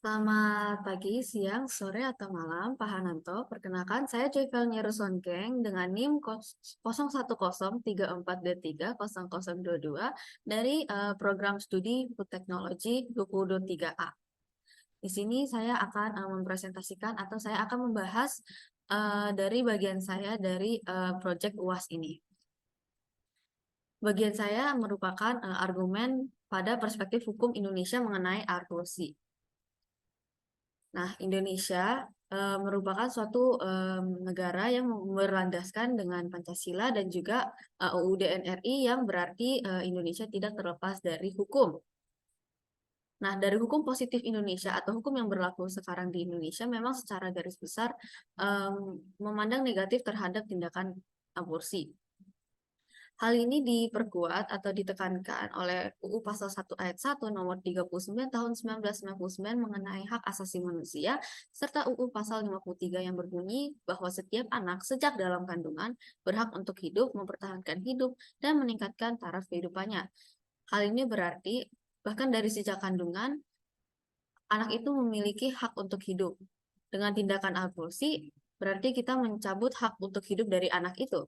Selamat pagi, siang, sore, atau malam, Pak Hananto. Perkenalkan, saya Joyvel Nyerusongkeng dengan NIM 0103430022 dari program studi Food Technology 2023A. Di sini saya akan mempresentasikan atau saya akan membahas dari bagian saya dari proyek UAS ini. Bagian saya merupakan argumen pada perspektif hukum Indonesia mengenai aborsi. Nah, Indonesia merupakan suatu negara yang berlandaskan dengan Pancasila dan juga UUD NRI yang berarti Indonesia tidak terlepas dari hukum. Nah, dari hukum positif Indonesia atau hukum yang berlaku sekarang di Indonesia memang secara garis besar memandang negatif terhadap tindakan aborsi. Hal ini diperkuat atau ditekankan oleh UU Pasal 1 Ayat 1 Nomor 39 Tahun 1999 mengenai hak asasi manusia, serta UU Pasal 53 yang berbunyi bahwa setiap anak sejak dalam kandungan berhak untuk hidup, mempertahankan hidup, dan meningkatkan taraf kehidupannya. Hal ini berarti bahkan dari sejak kandungan, anak itu memiliki hak untuk hidup. Dengan tindakan aborsi, berarti kita mencabut hak untuk hidup dari anak itu.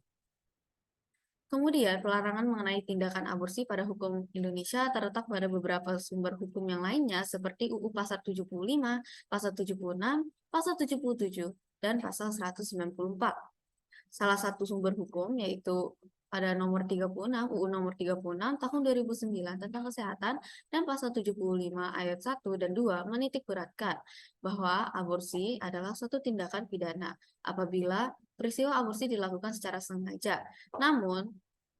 Kemudian, pelarangan mengenai tindakan aborsi pada hukum Indonesia terletak pada beberapa sumber hukum yang lainnya seperti UU Pasal 75, Pasal 76, Pasal 77, dan Pasal 194. Salah satu sumber hukum yaitu pada nomor 36, UU nomor 36 tahun 2009 tentang kesehatan dan pasal 75 ayat 1 dan 2 menitikberatkan bahwa aborsi adalah suatu tindakan pidana apabila peristiwa aborsi dilakukan secara sengaja. Namun,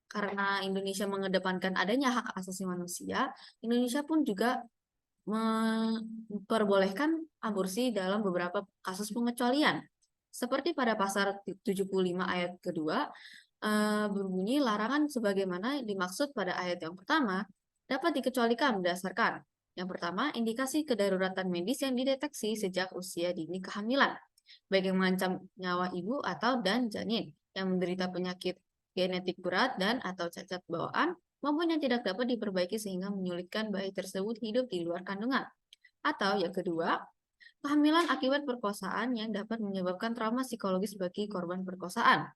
karena Indonesia mengedepankan adanya hak asasi manusia, Indonesia pun juga memperbolehkan aborsi dalam beberapa kasus pengecualian. Seperti pada pasal 75 ayat kedua, berbunyi larangan sebagaimana dimaksud pada ayat yang pertama dapat dikecualikan berdasarkan yang pertama, indikasi kedaruratan medis yang dideteksi sejak usia dini kehamilan, baik yang mengancam nyawa ibu atau dan janin yang menderita penyakit genetik berat dan atau cacat bawaan maupun yang tidak dapat diperbaiki sehingga menyulitkan bayi tersebut hidup di luar kandungan. Atau yang kedua, kehamilan akibat perkosaan yang dapat menyebabkan trauma psikologis bagi korban perkosaan.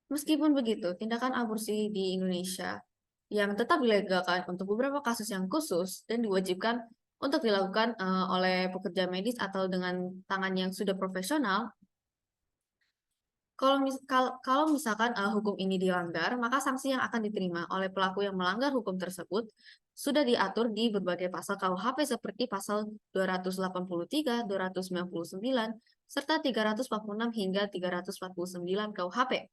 Meskipun begitu, tindakan aborsi di Indonesia yang tetap dilegalkan untuk beberapa kasus yang khusus dan diwajibkan untuk dilakukan oleh pekerja medis atau dengan tangan yang sudah profesional. Kalau misalkan hukum ini dilanggar, maka sanksi yang akan diterima oleh pelaku yang melanggar hukum tersebut sudah diatur di berbagai pasal KUHP seperti pasal 283, 299, serta 346 hingga 349 KUHP.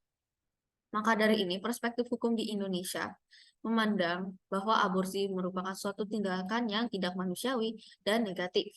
Maka dari ini, perspektif hukum di Indonesia memandang bahwa aborsi merupakan suatu tindakan yang tidak manusiawi dan negatif.